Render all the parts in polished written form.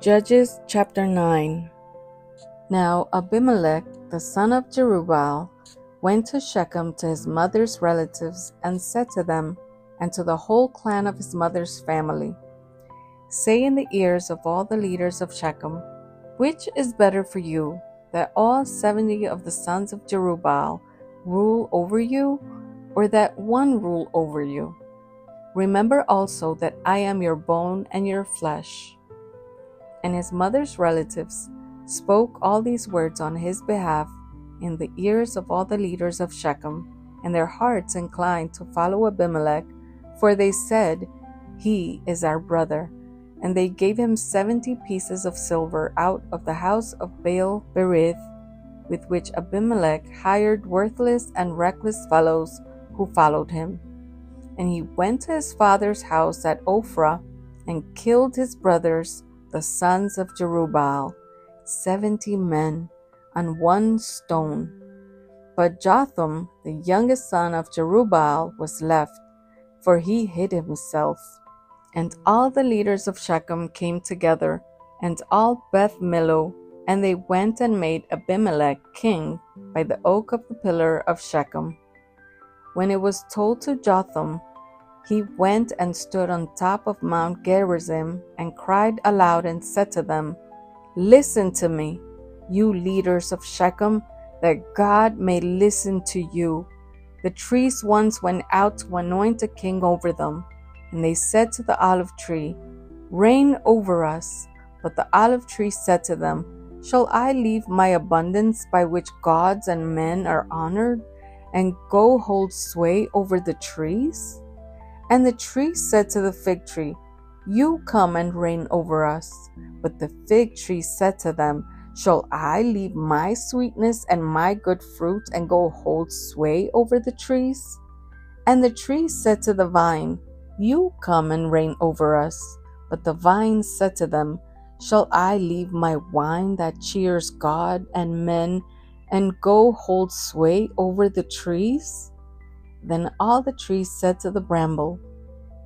Judges chapter 9. Now Abimelech, the son of Jerubbaal, went to Shechem to his mother's relatives and said to them, and to the whole clan of his mother's family, "Say in the ears of all the leaders of Shechem, which is better for you, that all 70 of the sons of Jerubbaal rule over you, or that one rule over you? Remember also that I am your bone and your flesh." And his mother's relatives spoke all these words on his behalf in the ears of all the leaders of Shechem, and their hearts inclined to follow Abimelech, for they said, "He is our brother." And they gave him 70 pieces of silver out of the house of Baal-berith, with which Abimelech hired worthless and reckless fellows who followed him. And he went to his father's house at Ophrah and killed his brothers, the sons of Jerubbaal, 70 men, on one stone. But Jotham, the youngest son of Jerubbaal, was left, for he hid himself. And all the leaders of Shechem came together, and all Beth Millo, and they went and made Abimelech king by the oak of the pillar of Shechem. When it was told to Jotham, he went and stood on top of Mount Gerizim and cried aloud and said to them, "Listen to me, you leaders of Shechem, that God may listen to you." The trees once went out to anoint a king over them, and they said to the olive tree, "Reign over us." But the olive tree said to them, "Shall I leave my abundance by which gods and men are honored, and go hold sway over the trees?" And the tree said to the fig tree, "You come and reign over us." But the fig tree said to them, "Shall I leave my sweetness and my good fruit and go hold sway over the trees?" And the tree said to the vine, "You come and reign over us." But the vine said to them, "Shall I leave my wine that cheers God and men and go hold sway over the trees?" Then all the trees said to the bramble,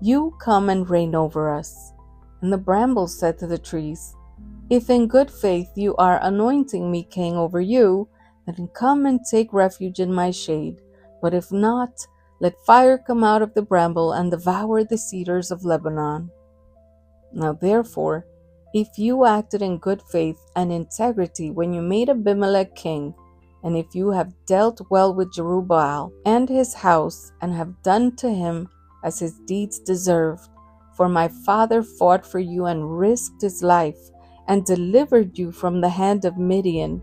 "You come and reign over us." And the bramble said to the trees, "If in good faith you are anointing me king over you, then come and take refuge in my shade. But if not, let fire come out of the bramble and devour the cedars of Lebanon." Now therefore, if you acted in good faith and integrity when you made Abimelech king, and if you have dealt well with Jerubbaal and his house, and have done to him as his deeds deserved, for my father fought for you and risked his life, and delivered you from the hand of Midian,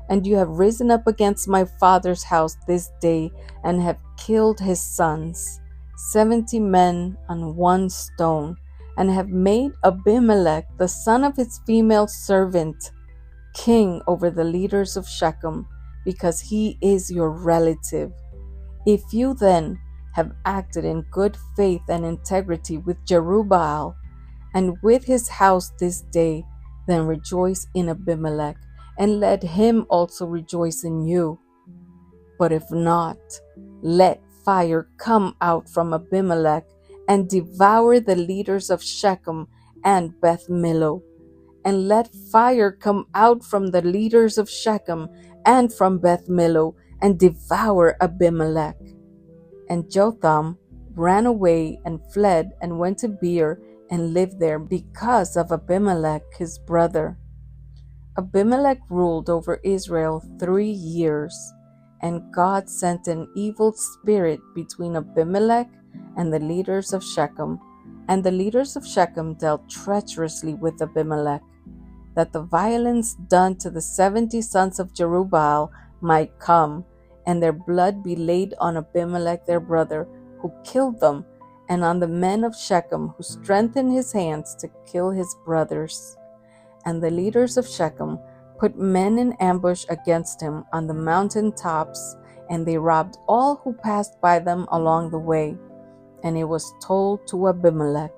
and you have risen up against my father's house this day, and have killed his sons, 70 men on one stone, and have made Abimelech, the son of his female servant, king over the leaders of Shechem, because he is your relative. If you then have acted in good faith and integrity with Jerubbaal and with his house this day, then rejoice in Abimelech, and let him also rejoice in you. But if not, let fire come out from Abimelech and devour the leaders of Shechem and Beth Millo. And let fire come out from the leaders of Shechem and from Beth Millo and devour Abimelech. And Jotham ran away and fled and went to Beer and lived there because of Abimelech his brother. Abimelech ruled over Israel 3 years, and God sent an evil spirit between Abimelech and the leaders of Shechem, and the leaders of Shechem dealt treacherously with Abimelech, that the violence done to the 70 sons of Jerubbaal might come, and their blood be laid on Abimelech their brother, who killed them, and on the men of Shechem, who strengthened his hands to kill his brothers. And the leaders of Shechem put men in ambush against him on the mountain tops, and they robbed all who passed by them along the way. And it was told to Abimelech.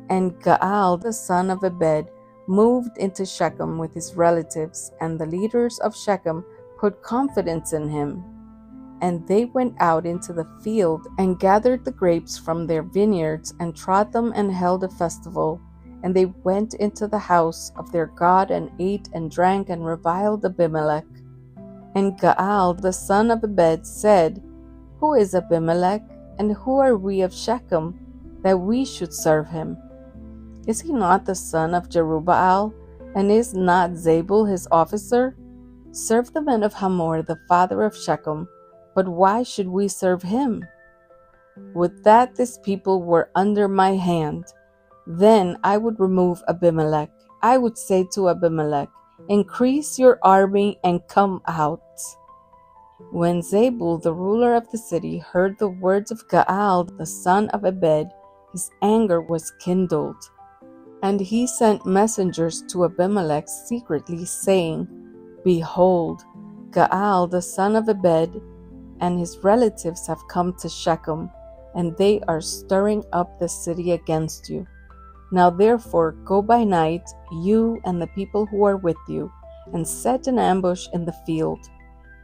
And Gaal, the son of Ebed, moved into Shechem with his relatives, and the leaders of Shechem put confidence in him. And they went out into the field and gathered the grapes from their vineyards and trod them and held a festival. And they went into the house of their God and ate and drank and reviled Abimelech. And Gaal the son of Ebed said, Who is Abimelech, and who are we of Shechem, that we should serve him? Is he not the son of Jerubbaal, and is not Zabul his officer? Serve the men of Hamor the father of Shechem, but why should we serve him? Would that this people were under my hand, then I would remove Abimelech. I would say to Abimelech, Increase your army and come out. When Zabul, the ruler of the city, heard the words of Gaal, the son of Ebed, his anger was kindled. And he sent messengers to Abimelech secretly, saying, Behold, Gaal, the son of Ebed, and his relatives have come to Shechem, and they are stirring up the city against you. Now therefore go by night, you and the people who are with you, and set an ambush in the field.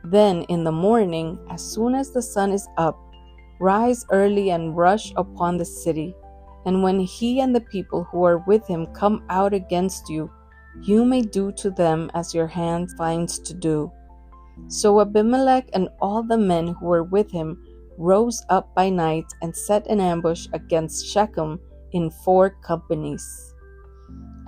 Then in the morning, as soon as the sun is up, rise early and rush upon the city. And when he and the people who are with him come out against you, you may do to them as your hand finds to do. So Abimelech and all the men who were with him rose up by night and set an ambush against Shechem in 4 companies.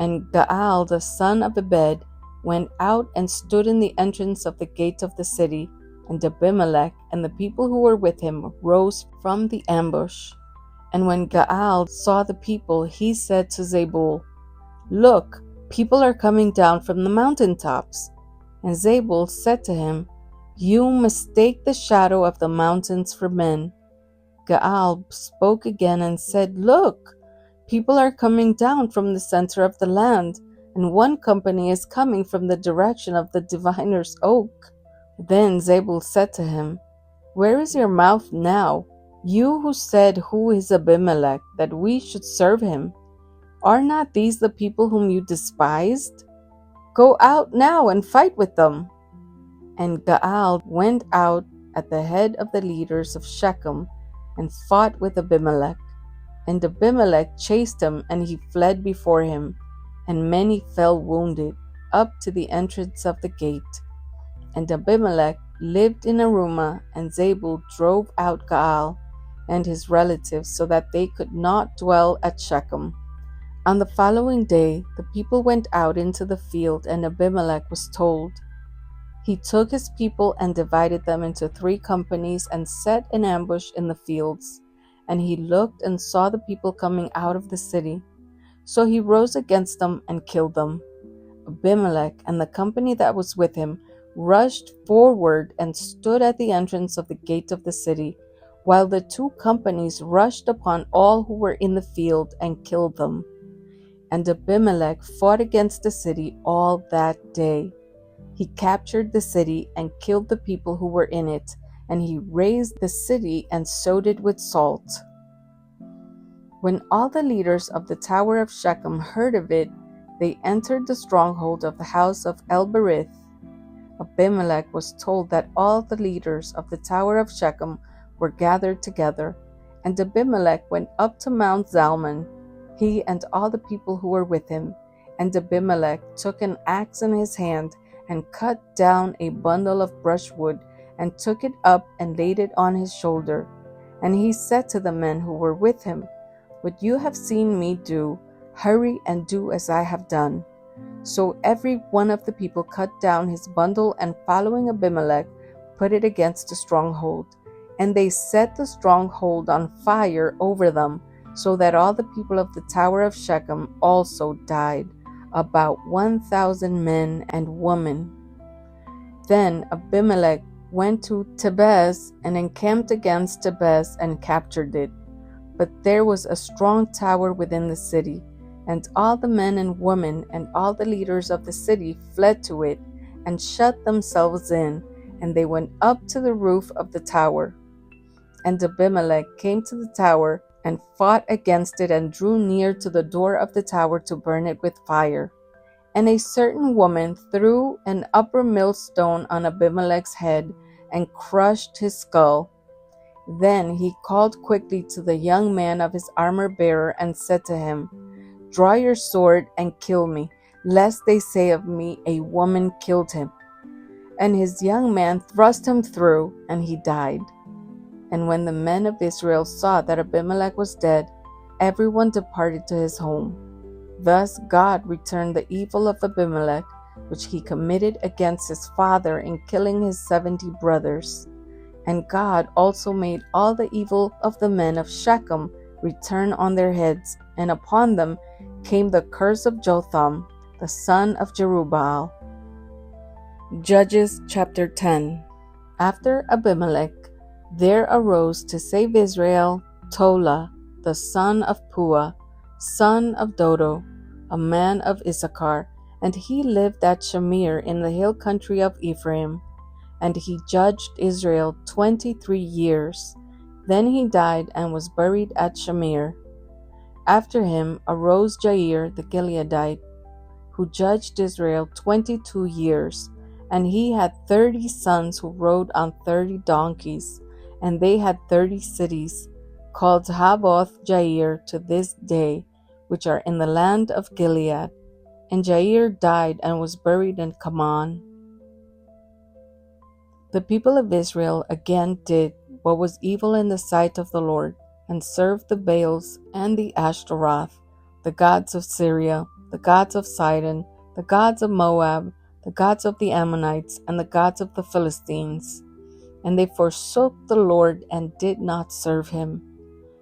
And Gaal the son of Ebed went out and stood in the entrance of the gate of the city, and Abimelech and the people who were with him rose from the ambush. And when Gaal saw the people, he said to Zabul, Look, people are coming down from the mountaintops. And Zabul said to him, You mistake the shadow of the mountains for men. Gaal spoke again and said, Look, people are coming down from the center of the land, and one company is coming from the direction of the diviner's oak. Then Zabul said to him, Where is your mouth now, you who said, Who is Abimelech, that we should serve him? Are not these the people whom you despised? Go out now and fight with them. And Gaal went out at the head of the leaders of Shechem and fought with Abimelech. And Abimelech chased him, and he fled before him, and many fell wounded, up to the entrance of the gate. And Abimelech lived in Arumah, and Zabul drove out Gaal and his relatives, so that they could not dwell at Shechem. On the following day, the people went out into the field, and Abimelech was told. He took his people and divided them into 3 companies and set an ambush in the fields. And he looked and saw the people coming out of the city. So he rose against them and killed them. Abimelech and the company that was with him rushed forward and stood at the entrance of the gate of the city, while the 2 companies rushed upon all who were in the field and killed them. And Abimelech fought against the city all that day. He captured the city and killed the people who were in it, and he razed the city and sowed it with salt. When all the leaders of the tower of Shechem heard of it, they entered the stronghold of the house of El-Berith. Abimelech was told that all the leaders of the tower of Shechem were gathered together, and Abimelech went up to Mount Zalmon, he and all the people who were with him. And Abimelech took an axe in his hand and cut down a bundle of brushwood and took it up and laid it on his shoulder. And he said to the men who were with him, What you have seen me do, hurry and do as I have done. So every one of the people cut down his bundle, and following Abimelech, put it against the stronghold. And they set the stronghold on fire over them, so that all the people of the tower of Shechem also died, about 1,000 men and women. Then Abimelech went to Tebez and encamped against Tebez and captured it. But there was a strong tower within the city, and all the men and women and all the leaders of the city fled to it and shut themselves in, and they went up to the roof of the tower. And Abimelech came to the tower and fought against it and drew near to the door of the tower to burn it with fire. And a certain woman threw an upper millstone on Abimelech's head and crushed his skull. Then he called quickly to the young man of his armor-bearer and said to him, Draw your sword and kill me, lest they say of me, a woman killed him. And his young man thrust him through, and he died. And when the men of Israel saw that Abimelech was dead, everyone departed to his home. Thus God returned the evil of Abimelech, which he committed against his father in killing his 70 brothers. And God also made all the evil of the men of Shechem return on their heads, and upon them came the curse of Jotham, the son of Jerubbaal. Judges chapter 10. After Abimelech, there arose to save Israel Tola, the son of Puah, son of Dodo, a man of Issachar, and he lived at Shamir in the hill country of Ephraim. And he judged Israel 23 years. Then he died and was buried at Shamir. After him arose Jair the Gileadite, who judged Israel 22 years. And he had 30 sons who rode on 30 donkeys, and they had 30 cities, called Havoth Jair to this day, which are in the land of Gilead. And Jair died and was buried in Kaman. The people of Israel again did what was evil in the sight of the Lord, and served the Baals and the Ashtaroth, the gods of Syria, the gods of Sidon, the gods of Moab, the gods of the Ammonites, and the gods of the Philistines. And they forsook the Lord and did not serve him.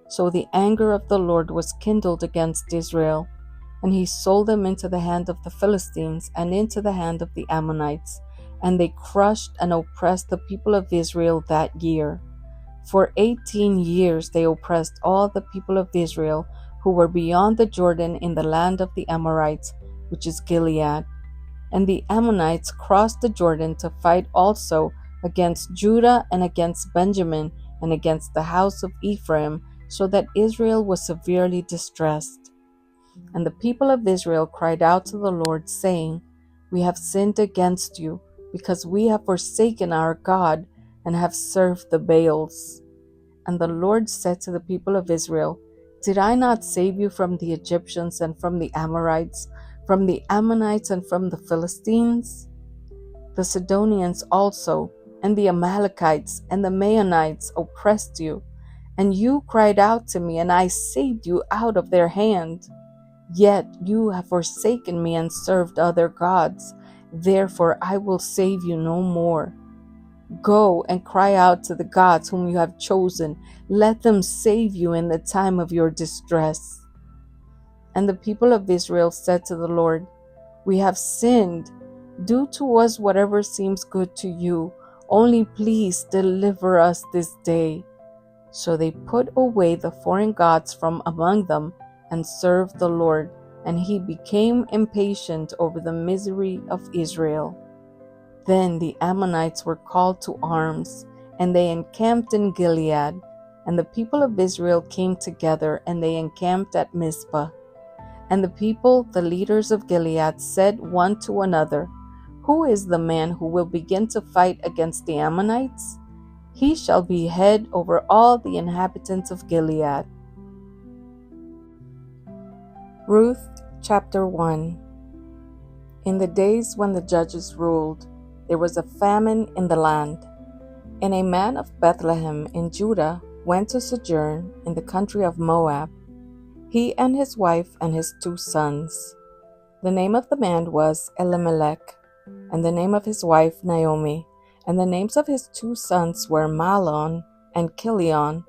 So the anger of the Lord was kindled against Israel, and he sold them into the hand of the Philistines and into the hand of the Ammonites, and they crushed and oppressed the people of Israel that year. For 18 years they oppressed all the people of Israel who were beyond the Jordan in the land of the Amorites, which is Gilead. And the Ammonites crossed the Jordan to fight also against Judah and against Benjamin and against the house of Ephraim, so that Israel was severely distressed. And the people of Israel cried out to the Lord, saying, We have sinned against you, because we have forsaken our God and have served the Baals. And the Lord said to the people of Israel, Did I not save you from the Egyptians and from the Amorites, from the Ammonites and from the Philistines? The Sidonians also, and the Amalekites and the Maonites oppressed you, and you cried out to me, and I saved you out of their hand. Yet you have forsaken me and served other gods. Therefore I will save you no more. Go and cry out to the gods whom you have chosen. Let them save you in the time of your distress. And the people of Israel said to the Lord, We have sinned. Do to us whatever seems good to you. Only please deliver us this day. So they put away the foreign gods from among them and served the Lord, and he became impatient over the misery of Israel. Then the Ammonites were called to arms, and they encamped in Gilead. And the people of Israel came together, and they encamped at Mizpah. And the people, the leaders of Gilead, said one to another, Who is the man who will begin to fight against the Ammonites? He shall be head over all the inhabitants of Gilead. Ruth chapter 1. In the days when the judges ruled, there was a famine in the land. And a man of Bethlehem in Judah went to sojourn in the country of Moab, he and his wife and his 2 sons. The name of the man was Elimelech, and the name of his wife Naomi, and the names of his 2 sons were Mahlon and Chilion.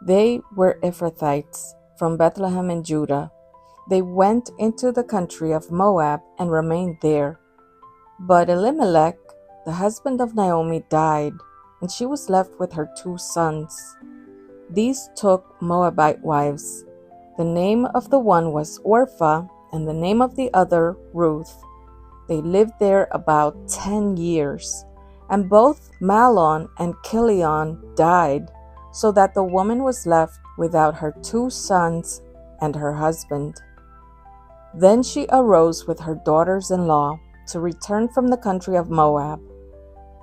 They were Ephrathites from Bethlehem in Judah. They went into the country of Moab and remained there. But Elimelech, the husband of Naomi, died, and she was left with her 2 sons. These took Moabite wives. The name of the one was Orpah, and the name of the other Ruth. They lived there about 10 years. And both Mahlon and Chilion died, so that the woman was left without her 2 sons and her husband. Then she arose with her daughters-in-law to return from the country of Moab,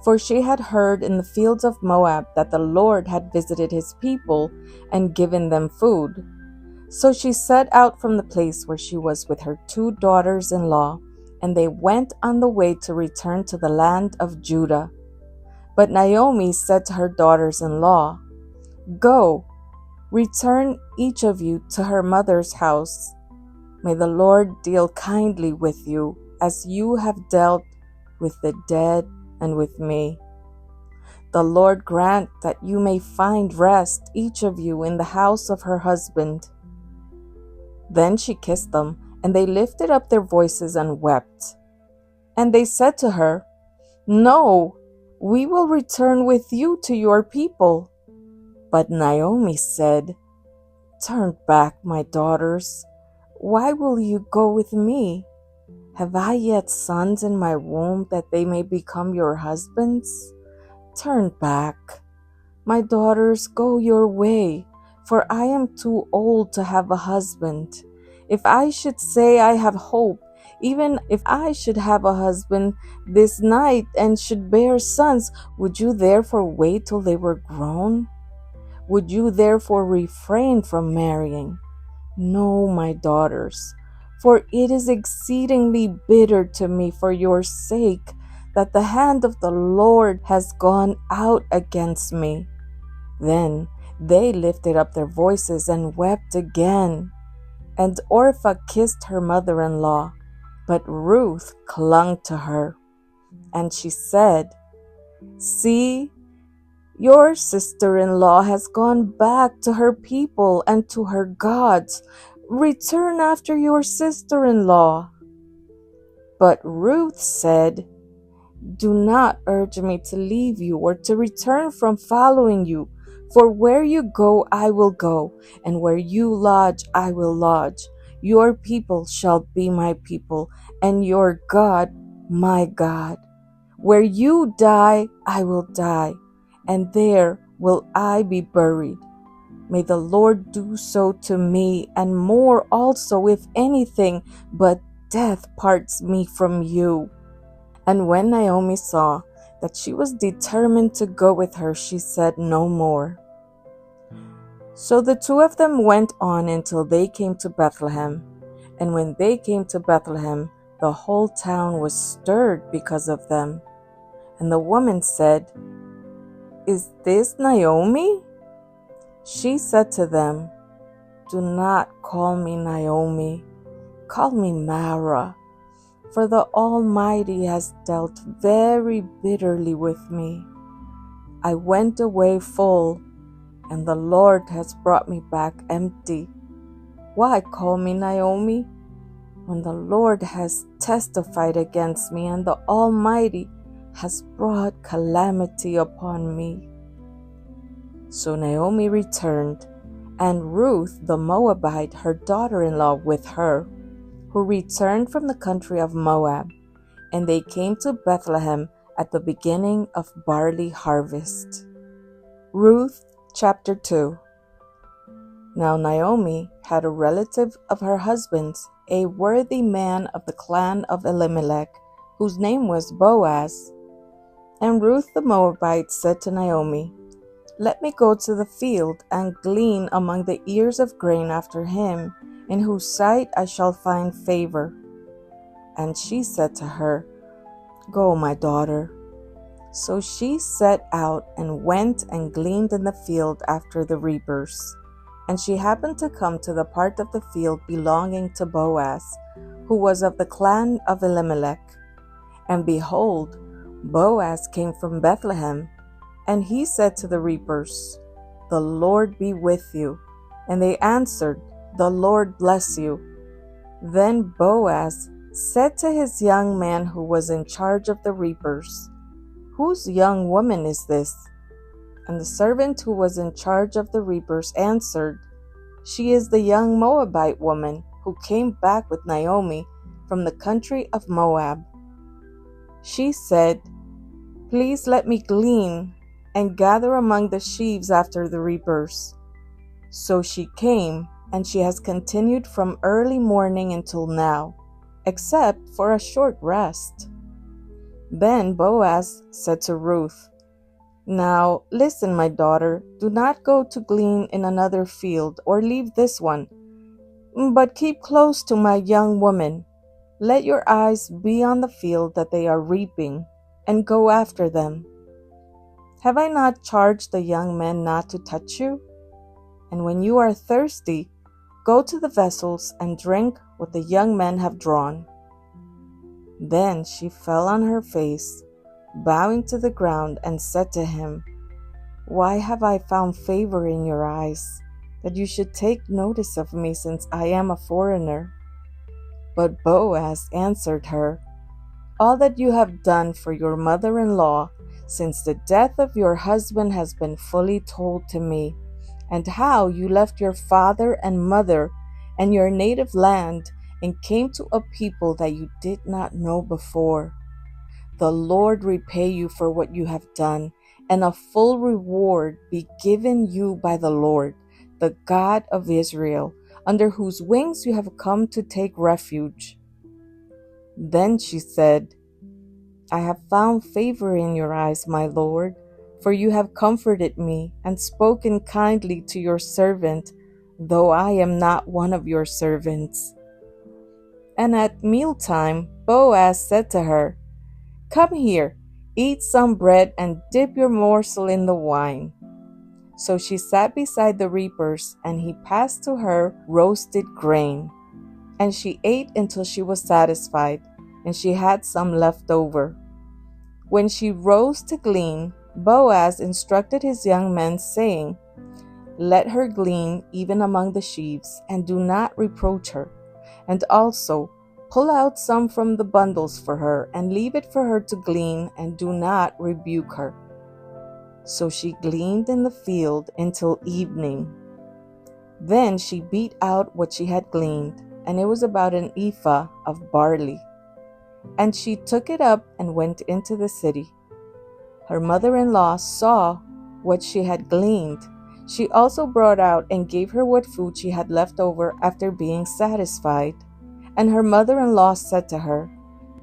for she had heard in the fields of Moab that the Lord had visited his people and given them food. So she set out from the place where she was with her 2 daughters-in-law, and they went on the way to return to the land of Judah. But Naomi said to her daughters-in-law, "Go, return each of you to her mother's house. May the Lord deal kindly with you, as you have dealt with the dead and with me. The Lord grant that you may find rest, each of you, in the house of her husband." Then she kissed them, and they lifted up their voices and wept. And they said to her, "No, we will return with you to your people." But Naomi said, "Turn back, my daughters. Why will you go with me? Have I yet sons in my womb that they may become your husbands? Turn back. My daughters, go your way, for I am too old to have a husband. If I should say I have hope, even if I should have a husband this night and should bear sons, would you therefore wait till they were grown? Would you therefore refrain from marrying? No, my daughters, for it is exceedingly bitter to me for your sake that the hand of the Lord has gone out against me." Then they lifted up their voices and wept again. And Orpah kissed her mother-in-law, but Ruth clung to her. And she said, "See, your sister-in-law has gone back to her people and to her gods. Return after your sister-in-law." But Ruth said, "Do not urge me to leave you or to return from following you. For where you go, I will go, and where you lodge, I will lodge. Your people shall be my people, and your God, my God. Where you die, I will die, and there will I be buried. May the Lord do so to me, and more also, if anything but death parts me from you." And when Naomi saw that she was determined to go with her, she said no more. So the 2 of them went on until they came to Bethlehem. And when they came to Bethlehem, the whole town was stirred because of them. And the woman said, "Is this Naomi?" She said to them, "Do not call me Naomi. Call me Mara, for the Almighty has dealt very bitterly with me. I went away full, and the Lord has brought me back empty. Why call me Naomi, when the Lord has testified against me, and the Almighty has brought calamity upon me?" So Naomi returned, and Ruth the Moabite, her daughter-in-law, with her, who returned from the country of Moab, and they came to Bethlehem at the beginning of barley harvest. Ruth chapter 2. Now Naomi had a relative of her husband's, a worthy man of the clan of Elimelech, whose name was Boaz. And Ruth the Moabite said to Naomi, "Let me go to the field and glean among the ears of grain after him, in whose sight I shall find favor." And she said to her, "Go, my daughter." So she set out and went and gleaned in the field after the reapers. And she happened to come to the part of the field belonging to Boaz, who was of the clan of Elimelech. And behold, Boaz came from Bethlehem, and he said to the reapers, "The Lord be with you." And they answered, "The Lord bless you." Then Boaz said to his young man who was in charge of the reapers, "Whose young woman is this?" And the servant who was in charge of the reapers answered, "She is the young Moabite woman who came back with Naomi from the country of Moab." She said, "Please let me glean and gather among the sheaves after the reapers." So she came, and she has continued from early morning until now, except for a short rest. Then Boaz said to Ruth, "Now listen, my daughter, do not go to glean in another field or leave this one. But keep close to my young woman. Let your eyes be on the field that they are reaping, and go after them. Have I not charged the young men not to touch you? And when you are thirsty, go to the vessels and drink what the young men have drawn." Then she fell on her face, bowing to the ground, and said to him, "Why have I found favor in your eyes, that you should take notice of me, since I am a foreigner?" But Boaz answered her, "All that you have done for your mother-in-law since the death of your husband has been fully told to me, and how you left your father and mother and your native land and came to a people that you did not know before. The Lord repay you for what you have done, and a full reward be given you by the Lord, the God of Israel, under whose wings you have come to take refuge." Then she said, "I have found favor in your eyes, my Lord, for you have comforted me and spoken kindly to your servant, though I am not one of your servants." And at mealtime, Boaz said to her, "Come here, eat some bread and dip your morsel in the wine." So she sat beside the reapers, and he passed to her roasted grain. And she ate until she was satisfied, and she had some left over. When she rose to glean, Boaz instructed his young men, saying, "Let her glean even among the sheaves, and do not reproach her. And also, pull out some from the bundles for her, and leave it for her to glean, and do not rebuke her." So she gleaned in the field until evening. Then she beat out what she had gleaned, and it was about an ephah of barley. And she took it up and went into the city. Her mother-in-law saw what she had gleaned. She also brought out and gave her what food she had left over after being satisfied. And her mother-in-law said to her,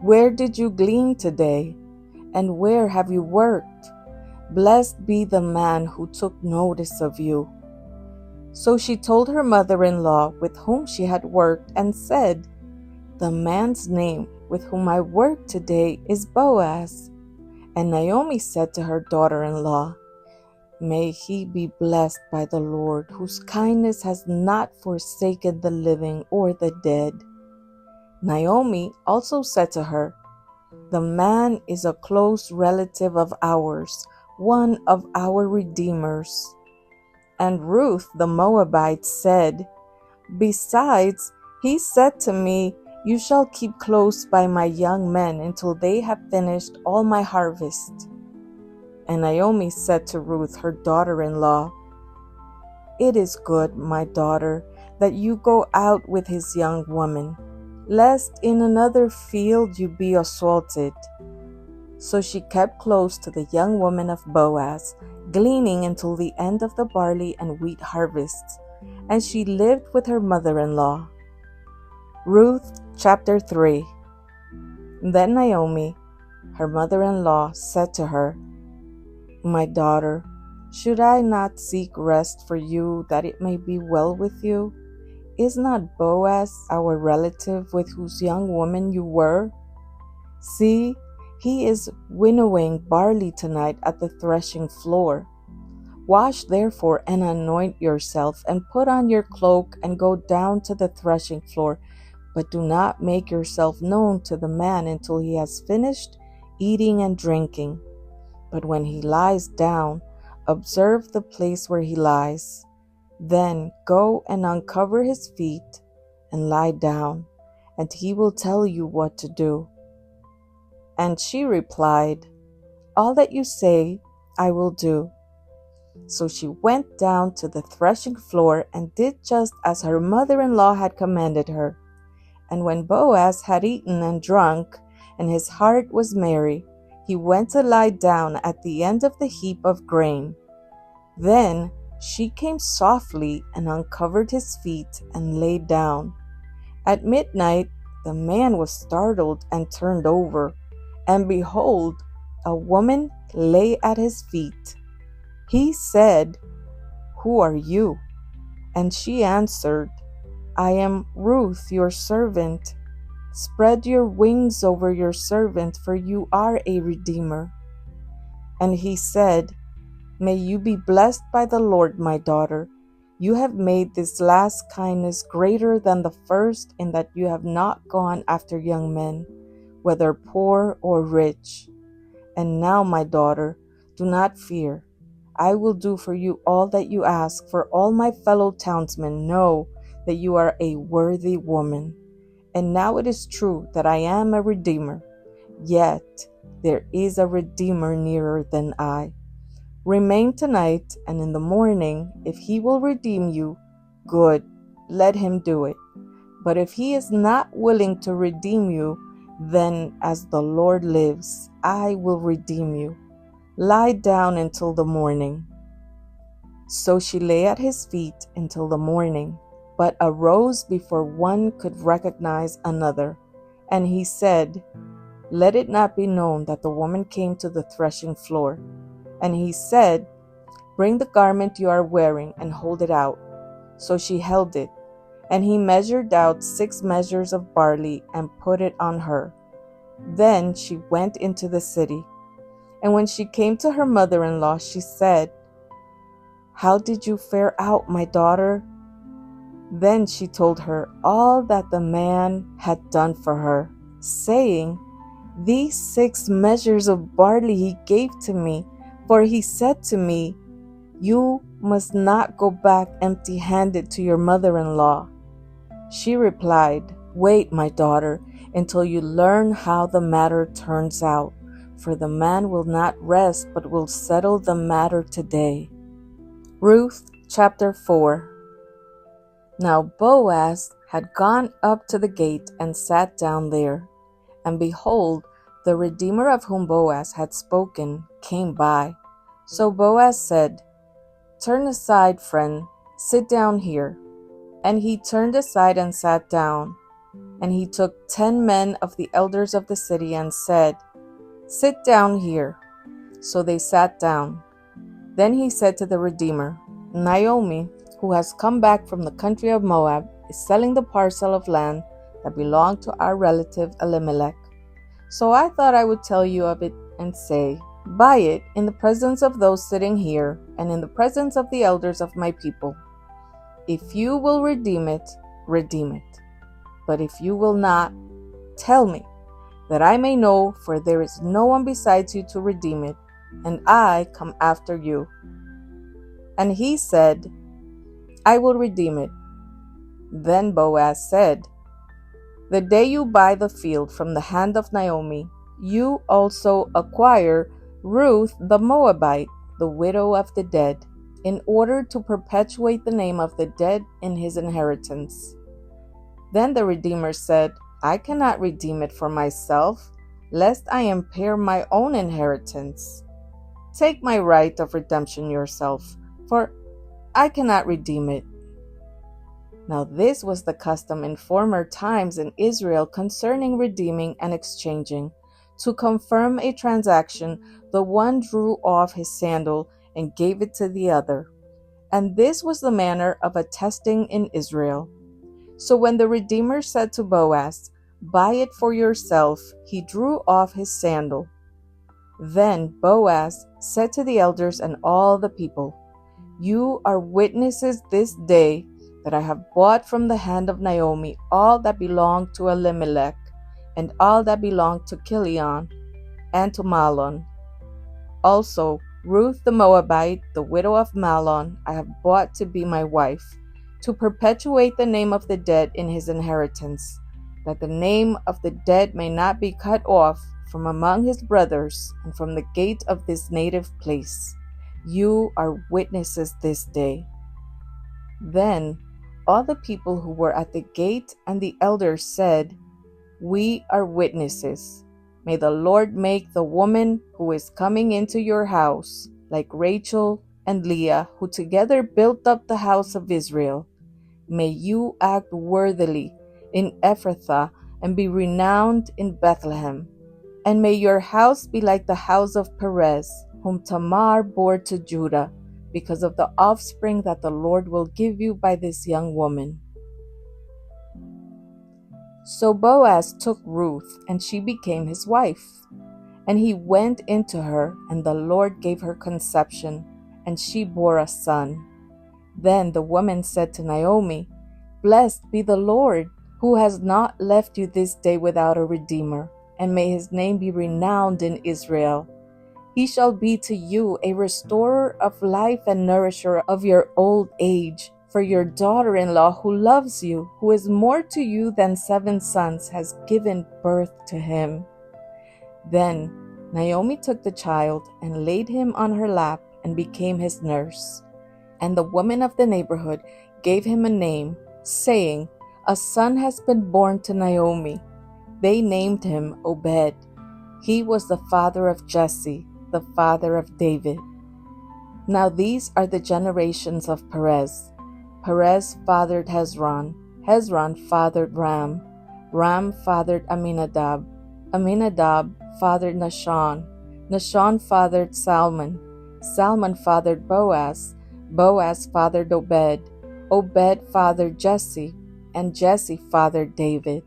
"Where did you glean today? And where have you worked? Blessed be the man who took notice of you." So she told her mother-in-law with whom she had worked, and said, "The man's name with whom I worked today is Boaz." And Naomi said to her daughter-in-law, "May he be blessed by the Lord, whose kindness has not forsaken the living or the dead." Naomi also said to her, "The man is a close relative of ours, one of our redeemers." And Ruth the Moabite said, "Besides, he said to me, 'You shall keep close by my young men until they have finished all my harvest.'" And Naomi said to Ruth, her daughter-in-law, "It is good, my daughter, that you go out with his young woman, lest in another field you be assaulted." So she kept close to the young woman of Boaz, gleaning until the end of the barley and wheat harvests, and she lived with her mother-in-law. Ruth chapter 3. Then Naomi, her mother-in-law, said to her, "My daughter, should I not seek rest for you, that it may be well with you? Is not Boaz our relative with whose young woman you were? See, he is winnowing barley tonight at the threshing floor. Wash therefore and anoint yourself, and put on your cloak, and go down to the threshing floor, but do not make yourself known to the man until he has finished eating and drinking. But when he lies down, observe the place where he lies. Then go and uncover his feet and lie down, and he will tell you what to do." And she replied, "All that you say, I will do." So she went down to the threshing floor and did just as her mother-in-law had commanded her. And when Boaz had eaten and drunk, and his heart was merry, he went to lie down at the end of the heap of grain. Then she came softly and uncovered his feet and lay down. At midnight the man was startled and turned over, and behold, a woman lay at his feet. He said, "Who are you?" And she answered, I am Ruth, your servant. Spread your wings over your servant, for you are a redeemer." And he said, "May you be blessed by the Lord, my daughter. You have made this last kindness greater than the first, in that you have not gone after young men, whether poor or rich. And now, my daughter, do not fear. I will do for you all that you ask, for all my fellow townsmen know that you are a worthy woman. And now it is true that I am a redeemer, yet there is a redeemer nearer than I. Remain tonight, and in the morning, if he will redeem you, good, let him do it. But if he is not willing to redeem you, then as the Lord lives, I will redeem you. Lie down until the morning." So she lay at his feet until the morning, but arose before one could recognize another. And he said, "Let it not be known that the woman came to the threshing floor." And he said, "Bring the garment you are wearing and hold it out." So she held it. And he measured out 6 measures of barley and put it on her. Then she went into the city. And when she came to her mother-in-law, she said, "How did you fare out, my daughter?" Then she told her all that the man had done for her, saying, "These 6 measures of barley he gave to me, for he said to me, 'You must not go back empty-handed to your mother-in-law.'" She replied, "Wait, my daughter, until you learn how the matter turns out, for the man will not rest, but will settle the matter today." Ruth chapter 4. Now Boaz had gone up to the gate and sat down there. And behold, the Redeemer of whom Boaz had spoken came by. So Boaz said, "Turn aside, friend, sit down here." And he turned aside and sat down. And he took 10 men of the elders of the city and said, "Sit down here." So they sat down. Then he said to the Redeemer, "Naomi, who has come back from the country of Moab, is selling the parcel of land that belonged to our relative Elimelech. So I thought I would tell you of it and say, buy it in the presence of those sitting here and in the presence of the elders of my people. If you will redeem it, redeem it. But if you will not, tell me, that I may know, for there is no one besides you to redeem it, and I come after you." And he said, "I will redeem it." Then Boaz said, "The day you buy the field from the hand of Naomi, you also acquire Ruth the Moabite, the widow of the dead, in order to perpetuate the name of the dead in his inheritance." Then the Redeemer said, "I cannot redeem it for myself, lest I impair my own inheritance. Take my right of redemption yourself, for I cannot redeem it." Now this was the custom in former times in Israel concerning redeeming and exchanging. To confirm a transaction, the one drew off his sandal and gave it to the other. And this was the manner of attesting in Israel. So when the Redeemer said to Boaz, "Buy it for yourself," he drew off his sandal. Then Boaz said to the elders and all the people, "You are witnesses this day that I have bought from the hand of Naomi all that belonged to Elimelech, and all that belonged to Chilion and to Mahlon. Also Ruth the Moabite, the widow of Mahlon, I have bought to be my wife, to perpetuate the name of the dead in his inheritance, that the name of the dead may not be cut off from among his brothers and from the gate of this native place. You are witnesses this day." Then all the people who were at the gate and the elders said, "We are witnesses. May the Lord make the woman who is coming into your house like Rachel and Leah, who together built up the house of Israel. May you act worthily in Ephrathah and be renowned in Bethlehem. And may your house be like the house of Perez, whom Tamar bore to Judah, because of the offspring that the Lord will give you by this young woman." So Boaz took Ruth, and she became his wife. And he went into her, and the Lord gave her conception, and she bore a son. Then the woman said to Naomi, "Blessed be the Lord, who has not left you this day without a redeemer, and may his name be renowned in Israel. He shall be to you a restorer of life and nourisher of your old age. For your daughter-in-law who loves you, who is more to you than 7 sons, has given birth to him." Then Naomi took the child and laid him on her lap and became his nurse. And the women of the neighborhood gave him a name, saying, "A son has been born to Naomi." They named him Obed. He was the father of Jesse, the father of David. Now these are the generations of Perez. Perez fathered Hezron. Hezron fathered Ram. Ram fathered Aminadab. Aminadab fathered Nahshon. Nahshon fathered Salmon. Salmon fathered Boaz. Boaz fathered Obed. Obed fathered Jesse. And Jesse fathered David.